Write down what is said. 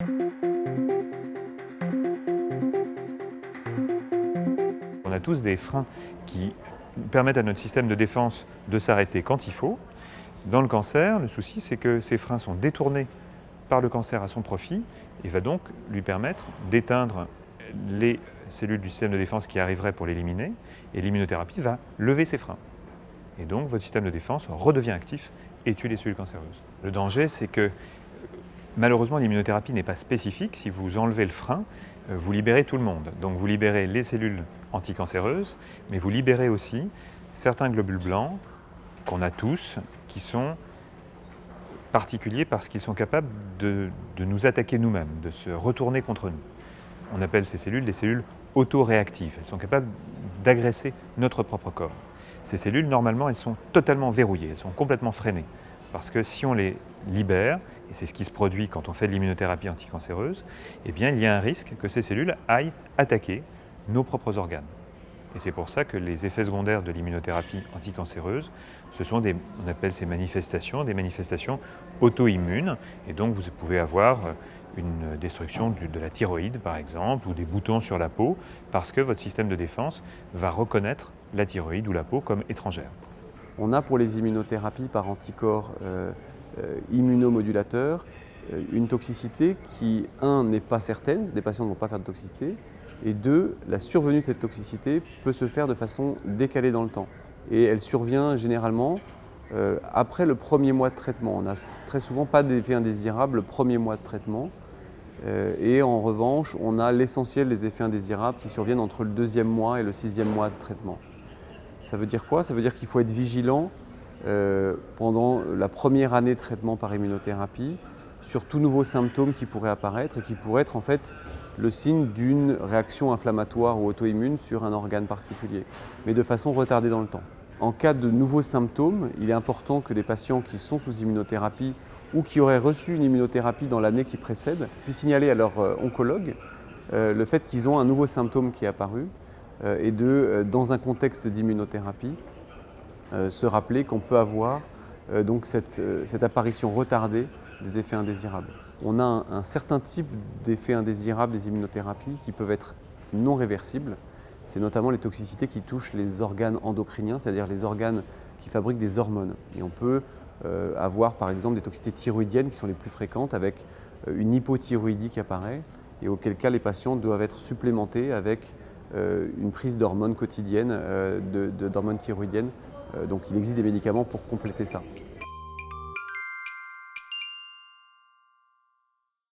On a tous des freins qui permettent à notre système de défense de s'arrêter quand il faut. Dans le cancer, le souci, c'est que ces freins sont détournés par le cancer à son profit et va donc lui permettre d'éteindre les cellules du système de défense qui arriveraient pour l'éliminer, et l'immunothérapie va lever ces freins. Et donc votre système de défense redevient actif et tue les cellules cancéreuses. Le danger, c'est que malheureusement l'immunothérapie n'est pas spécifique. Si vous enlevez le frein, vous libérez tout le monde. Donc vous libérez les cellules anticancéreuses, mais vous libérez aussi certains globules blancs qu'on a tous, qui sont particuliers parce qu'ils sont capables de nous attaquer nous-mêmes, de se retourner contre nous. On appelle ces cellules des cellules autoréactives. Elles sont capables d'agresser notre propre corps. Ces cellules, normalement, elles sont totalement verrouillées, elles sont complètement freinées. Parce que si on les libère, et c'est ce qui se produit quand on fait de l'immunothérapie anticancéreuse, eh bien, il y a un risque que ces cellules aillent attaquer nos propres organes. Et c'est pour ça que les effets secondaires de l'immunothérapie anticancéreuse, ce sont on appelle ces manifestations, des manifestations auto-immunes. Et donc vous pouvez avoir une destruction de la thyroïde, par exemple, ou des boutons sur la peau, parce que votre système de défense va reconnaître la thyroïde ou la peau comme étrangère. On a pour les immunothérapies par anticorps immunomodulateurs une toxicité qui, n'est pas certaine, des patients ne vont pas faire de toxicité, et deux, la survenue de cette toxicité peut se faire de façon décalée dans le temps. Et elle survient généralement après le premier mois de traitement. On n'a très souvent pas d'effet indésirable le premier mois de traitement. Et en revanche, on a l'essentiel des effets indésirables qui surviennent entre le 2e mois et le 6e mois de traitement. Ça veut dire quoi? Ça veut dire qu'il faut être vigilant pendant la première année de traitement par immunothérapie sur tout nouveau symptôme qui pourrait apparaître et qui pourrait être en fait le signe d'une réaction inflammatoire ou auto-immune sur un organe particulier, mais de façon retardée dans le temps. En cas de nouveaux symptômes, il est important que des patients qui sont sous immunothérapie ou qui auraient reçu une immunothérapie dans l'année qui précède puissent signaler à leur oncologue le fait qu'ils ont un nouveau symptôme qui est apparu et dans un contexte d'immunothérapie, se rappeler qu'on peut avoir donc cette apparition retardée des effets indésirables. On a un certain type d'effets indésirables des immunothérapies qui peuvent être non réversibles. C'est notamment les toxicités qui touchent les organes endocriniens, c'est-à-dire les organes qui fabriquent des hormones. Et on peut avoir par exemple des toxicités thyroïdiennes qui sont les plus fréquentes avec une hypothyroïdie qui apparaît et auquel cas les patients doivent être supplémentés avec une prise d'hormones quotidienne, d'hormones thyroïdiennes. Donc il existe des médicaments pour compléter ça.